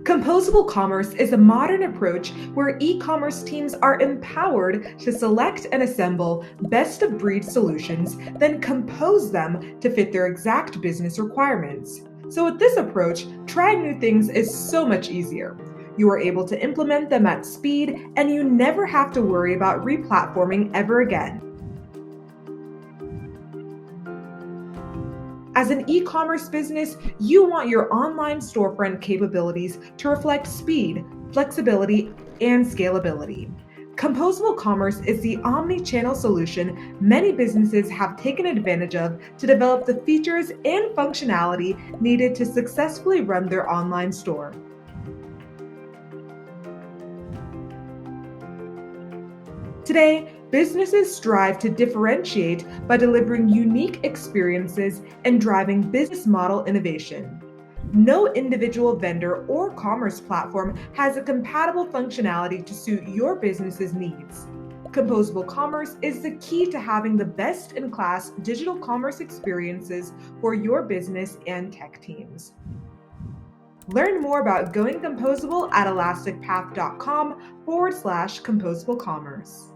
Composable commerce is a modern approach where e-commerce teams are empowered to select and assemble best-of-breed solutions, then compose them to fit their exact business requirements. So with this approach, trying new things is so much easier. You are able to implement them at speed, and you never have to worry about replatforming ever again. As an e-commerce business, you want your online storefront capabilities to reflect speed, flexibility, and scalability. Composable Commerce is the omni-channel solution many businesses have taken advantage of to develop the features and functionality needed to successfully run their online store. Today, businesses strive to differentiate by delivering unique experiences and driving business model innovation. No individual vendor or commerce platform has a compatible functionality to suit your business's needs. Composable Commerce is the key to having the best-in-class digital commerce experiences for your business and tech teams. Learn more about going composable at elasticpath.com/composable commerce.